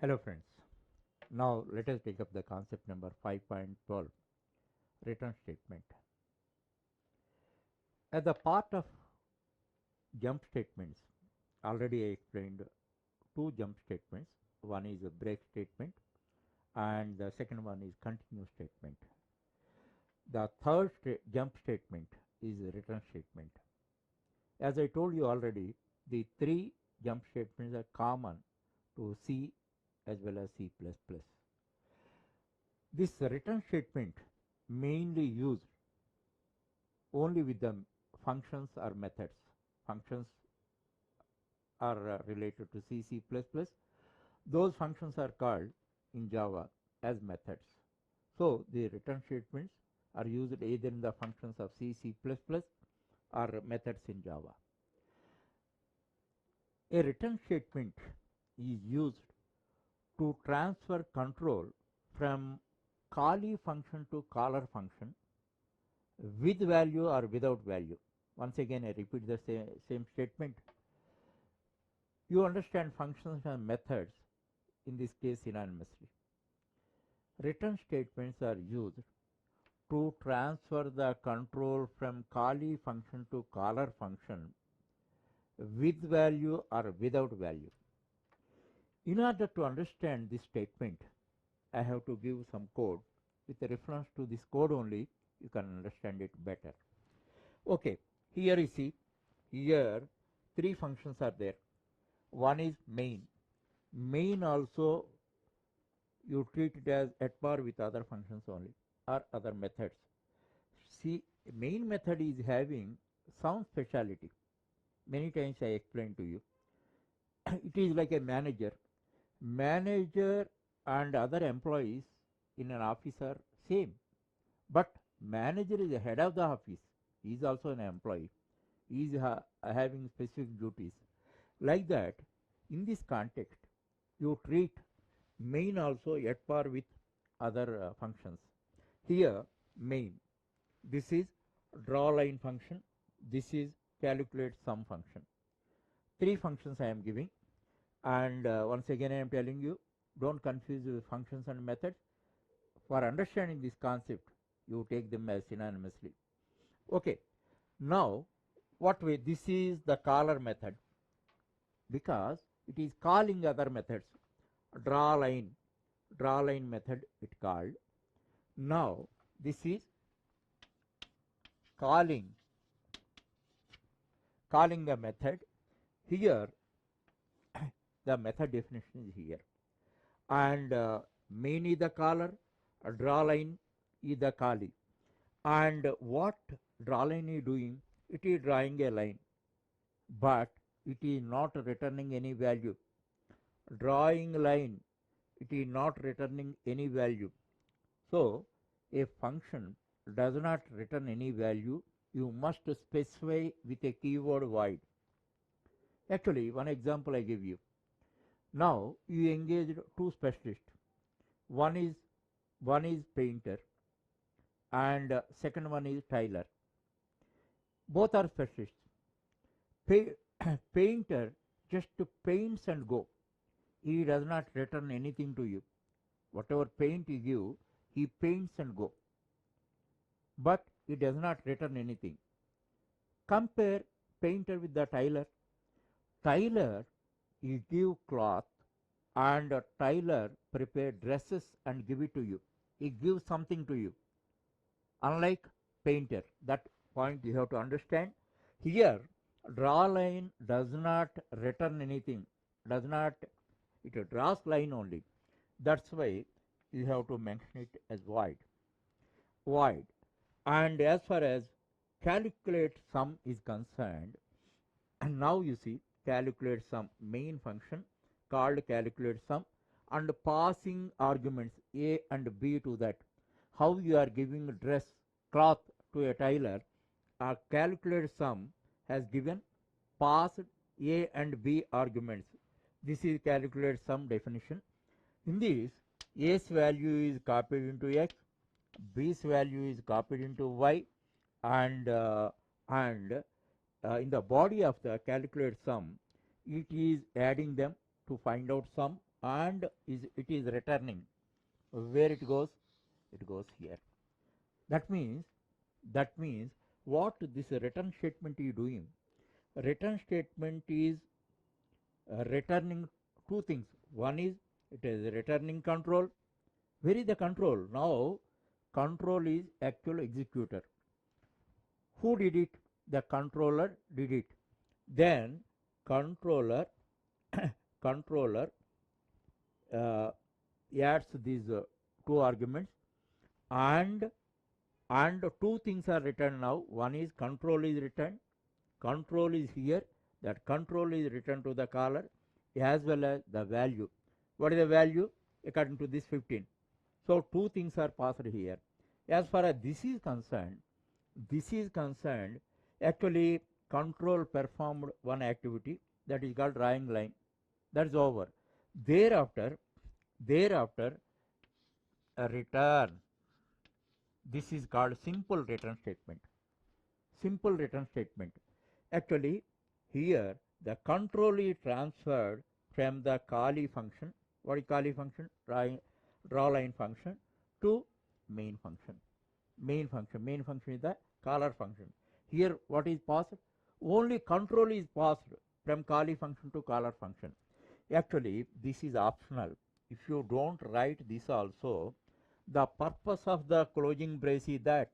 Hello friends. Now let us take up the concept number 5.12, return statement. As a part of jump statements, already I explained two jump statements. One is a break statement and the second one is continue statement. The third jump statement is a return statement. As I told you already, the three jump statements are common to C as well as C++. This return statement mainly used only with the functions or methods. Functions are related to C, C++. Those functions are called in Java as methods. So the return statements are used either in the functions of C, C++ or methods in Java. A return statement is used to transfer control from callee function to caller function with value or without value. Once again I repeat the same statement. You understand functions and methods in this case synonymously. Return statements are used to transfer the control from callee function to caller function with value or without value. In order to understand this statement, I have to give some code. With a reference to this code only, you can understand it better. Okay, here you see, here three functions are there. One is main. Main also you treat it as at par with other functions only or other methods. See, main method is having some speciality. Many times I explained to you. It is like a manager. Manager and other employees in an office are same, but manager is the head of the office. He is also an employee. He is having specific duties. Like that, in this context, you treat main also at par with other functions. Here, main. This is draw line function. This is calculate sum function. Three functions I am giving, and once again I am telling you, don't confuse with functions and methods. For understanding this concept, you take them as synonymously. Okay, now what way? This is the caller method because it is calling other methods. Draw line method it called. Now this is calling a method. Here the method definition is here, and main is the caller, draw line is the callee. And what draw line is doing? It is drawing a line, but it is not returning any value. Drawing line, it is not returning any value. So a function does not return any value. You must specify with a keyword void. Actually, one example I give you. Now you engaged two specialists. One is painter and second one is tailor. Both are specialists. Painter just paints and go. He does not return anything to you. Whatever paint you give, he paints and go. But he does not return anything. Compare painter with the tailor. Tailor, he give cloth and tailor prepare dresses and give it to you. He gives something to you. Unlike painter, that point you have to understand. Here, draw line does not return anything. It draws line only. That's why you have to mention it as void. Void. And as far as calculate sum is concerned, and now you see calculate sum main function called calculate sum and passing arguments a and b to that. How you are giving dress cloth to a tailor, a calculate sum has given passed a and b arguments. This is calculate sum definition. In this, a's value is copied into x, b's value is copied into y, and in the body of the calculate sum, it is adding them to find out sum and it is returning. Where it goes? It goes here. That means what this return statement is doing? Return statement is returning two things. One is it is returning control. Where is the control? Now control is actual executor. Who did it? The controller did it. Then controller controller adds these two arguments, and two things are written now. One is control is returned. Control is here. That control is returned to the caller as well as the value. What is the value? According to this 15. So two things are passed here. As far as this is concerned, actually control performed one activity, that is called drawing line. That is over. Thereafter a return. This is called simple return statement. Simple return statement. Actually here the control is transferred from the Kali function. What is Kali function? Draw line function to main function. Main function is the caller function. Here what is passed? Only control is passed from Kali function to caller function. Actually this is optional. If you don't write this also, the purpose of the closing brace is that.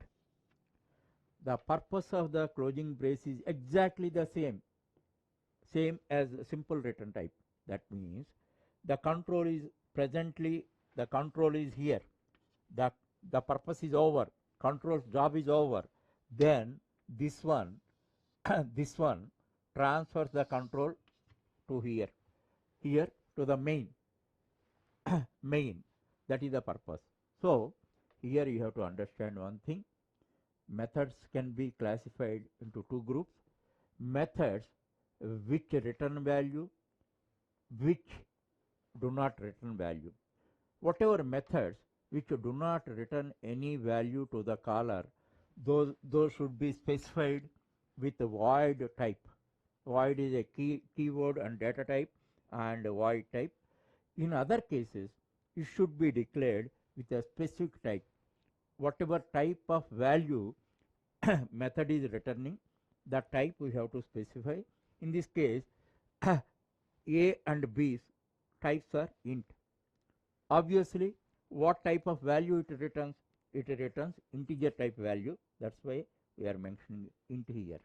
The purpose of the closing brace is exactly the same as simple return type. That means the control is here. The purpose is over. Control's job is over. Then this one this one transfers the control to here to the main. That is the purpose. So here you have to understand one thing. Methods can be classified into two groups. Methods which return value, which do not return value. Whatever methods which do not return any value to the caller, those should be specified with the void type. Void is a keyword and data type and void type. In other cases, it should be declared with a specific type. Whatever type of value method is returning, the type we have to specify. In this case, A and B's types are int. Obviously, what type of value it returns? It returns integer type value. That's why we are mentioning int here.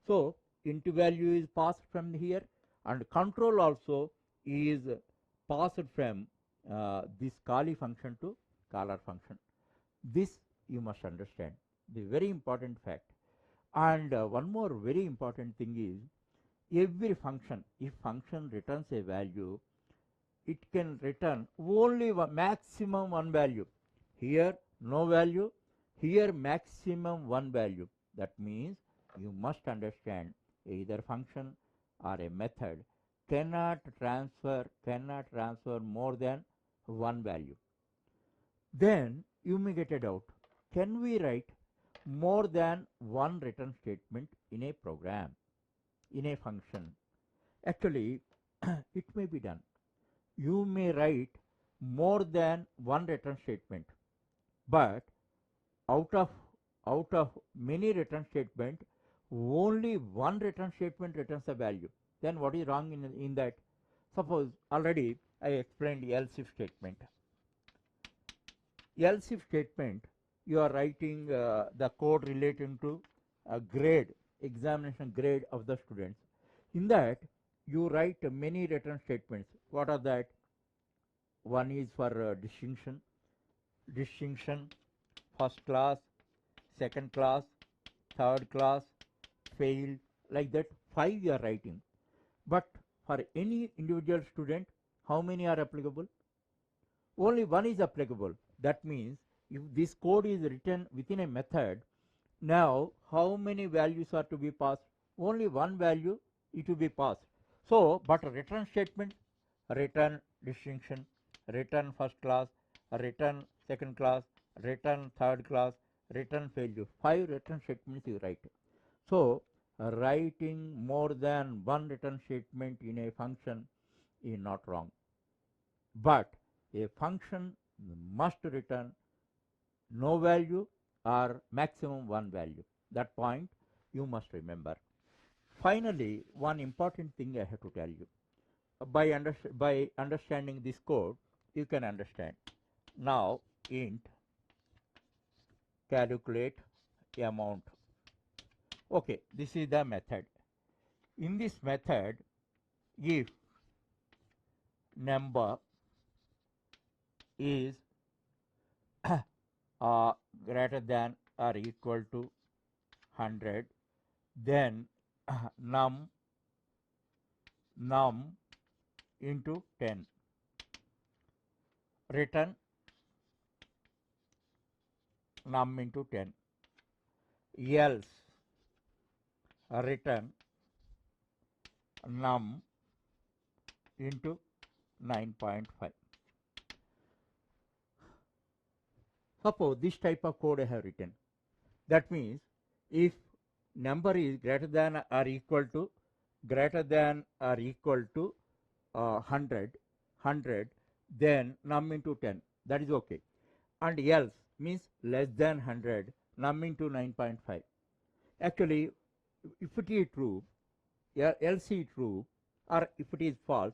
So int value is passed from here, and control also is passed from this Kali function to caller function. This you must understand, the very important fact. And one more very important thing is, every function, if function returns a value, it can return only maximum one value. Here no value, here maximum one value. That means you must understand, either function or a method cannot transfer more than one value. Then you may get a doubt, can we write more than one return statement in a program, in a function? Actually it may be done. You may write more than one return statement, but out of many return statement, only one return statement returns a value. Then what is wrong in that? Suppose already I explained else if statement. Else if statement, you are writing the code relating to a grade, examination grade of the students. In that you write many return statements. What are that? One is for distinction, first class, second class, third class, failed, like that 5 you are writing. But for any individual student, how many are applicable? Only one is applicable. That means if this code is written within a method, now how many values are to be passed? Only one value it will be passed. So, but return statement, return distinction, return first class, return second class, return third class, return failure. 5 return statements you write. So writing more than one return statement in a function is not wrong. But a function must return no value or maximum one value. That point you must remember. Finally, one important thing I have to tell you. By understanding this code, you can understand. Now, int calculate amount. Okay, this is the method. In this method, if number is greater than or equal to 100, then num into 10, return num into 10, else return num into 9.5. Suppose this type of code I have written. That means if number is greater than or equal to 100, then num into 10. That is okay. And else means less than 100, num into 9.5. Actually, if it is true, else is true, or if it is false,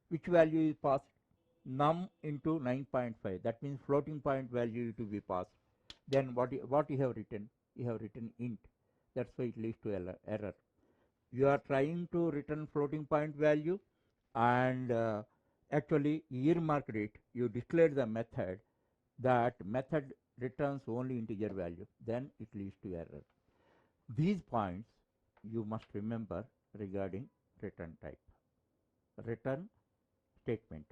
which value is passed? Num into 9.5. That means floating point value to be passed. Then what you have written? You have written int. That's why it leads to error. You are trying to return floating point value, and actually earmarked it. You declared the method. That method returns only integer value. Then it leads to error. These points you must remember regarding return type, return statement.